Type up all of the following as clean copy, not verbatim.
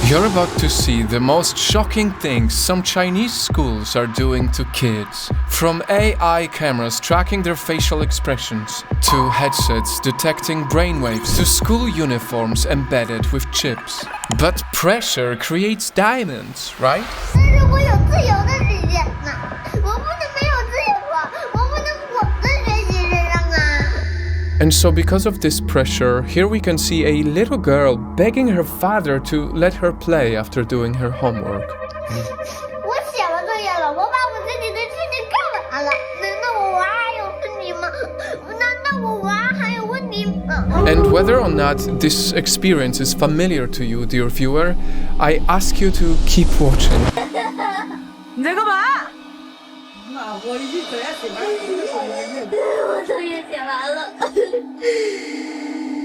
You're about to see the most shocking things some Chinese schools are doing to kids. From AI cameras tracking their facial expressions, to headsets detecting brainwaves, to school uniforms embedded with chips. But pressure creates diamonds, right? And so because of this pressure, here we can see a little girl begging her father to let her play after doing her homework. And whether or not this experience is familiar to you, dear viewer, I ask you to keep watching.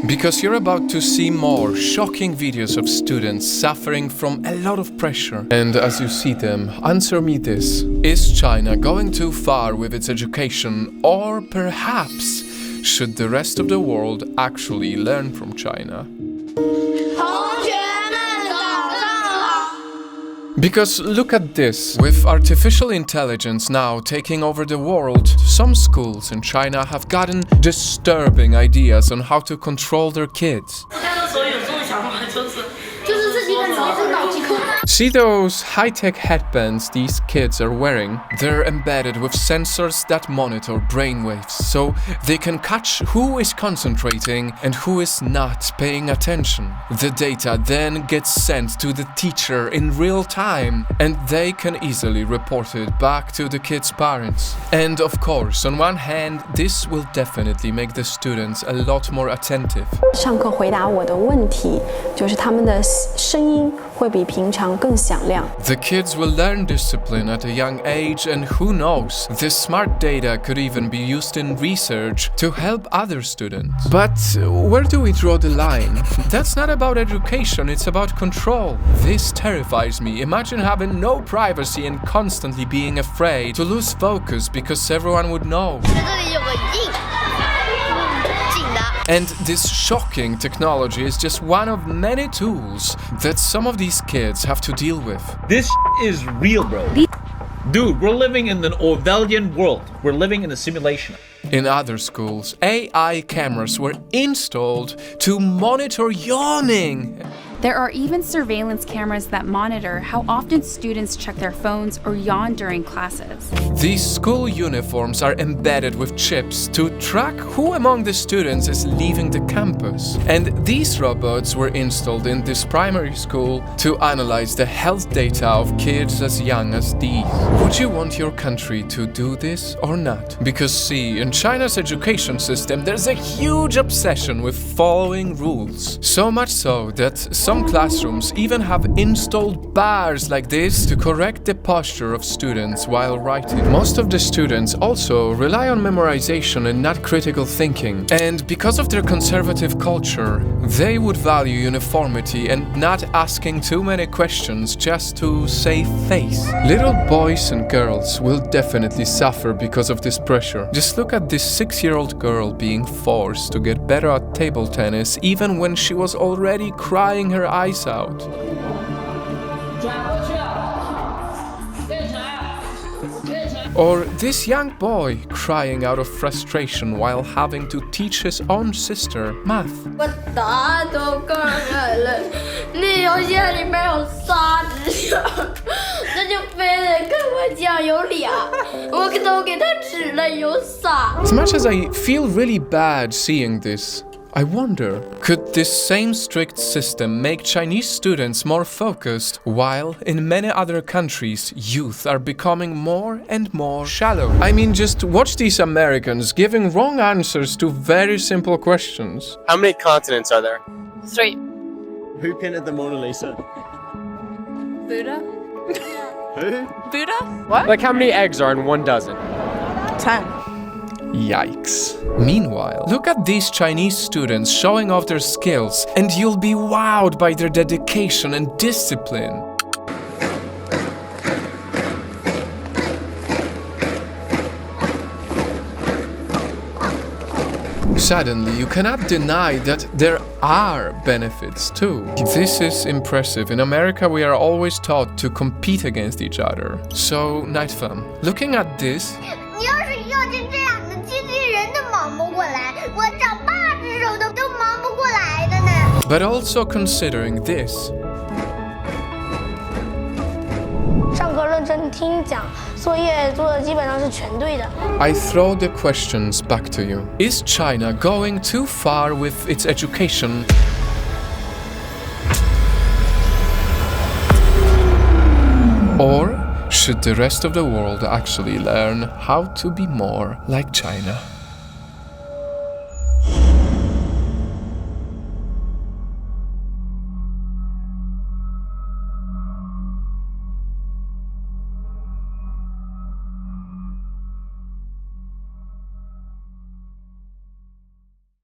Because you're about to see more shocking videos of students suffering from a lot of pressure. And as you see them, answer me this. Is China going too far with its education, or perhaps should the rest of the world actually learn from China? Because look at this, with artificial intelligence now taking over the world, some schools in China have gotten disturbing ideas on how to control their kids. See those high-tech headbands these kids are wearing? They're embedded with sensors that monitor brainwaves, so they can catch who is concentrating and who is not paying attention. The data then gets sent to the teacher in real time, and they can easily report it back to the kids' parents. And of course, on one hand, this will definitely make the students a lot more attentive. 上课回答我的问题，就是他们的声音会比平常更响亮。 The kids will learn discipline at a young age, and who knows, this smart data could even be used in research to help other students. But where do we draw the line? That's not about education, it's about control. This terrifies me. Imagine having no privacy and constantly being afraid to lose focus because everyone would know. And this shocking technology is just one of many tools that some of these kids have to deal with. This is real, bro. Dude, we're living in an Orwellian world. We're living in a simulation. In other schools, AI cameras were installed to monitor yawning. There are even surveillance cameras that monitor how often students check their phones or yawn during classes. These school uniforms are embedded with chips to track who among the students is leaving the campus. And these robots were installed in this primary school to analyze the health data of kids as young as these. Would you want your country to do this or not? Because see, in China's education system, there's a huge obsession with following rules. So much so that some classrooms even have installed bars like this to correct the posture of students while writing. Most of the students also rely on memorization and not critical thinking. And because of their conservative culture, they would value uniformity and not asking too many questions just to save face. Little boys and girls will definitely suffer because of this pressure. Just look at this 6-year-old girl being forced to get better at table tennis even when she was already crying her eyes out. Or this young boy crying out of frustration while having to teach his own sister math. As much as I feel really bad seeing this, I wonder, could this same strict system make Chinese students more focused, while in many other countries, youth are becoming more and more shallow? I mean, just watch these Americans giving wrong answers to very simple questions. How many continents are there? 3. Who painted the Mona Lisa? Buddha? Who? Buddha? What? Like how many eggs are in 1 dozen? 10. Yikes. Meanwhile, look at these Chinese students showing off their skills, and you'll be wowed by their dedication and discipline. Suddenly, you cannot deny that there are benefits too. This is impressive. In America, we are always taught to compete against each other. So, Nightfall, looking at this, 你要是要进这样的机器人都忙不过来，我长8只手都忙不过来的呢。 but also considering this. 上课认真听讲，作业做的基本上是全对的。 I throw the questions back to you. Is China going too far with its education? Or should the rest of the world actually learn how to be more like China?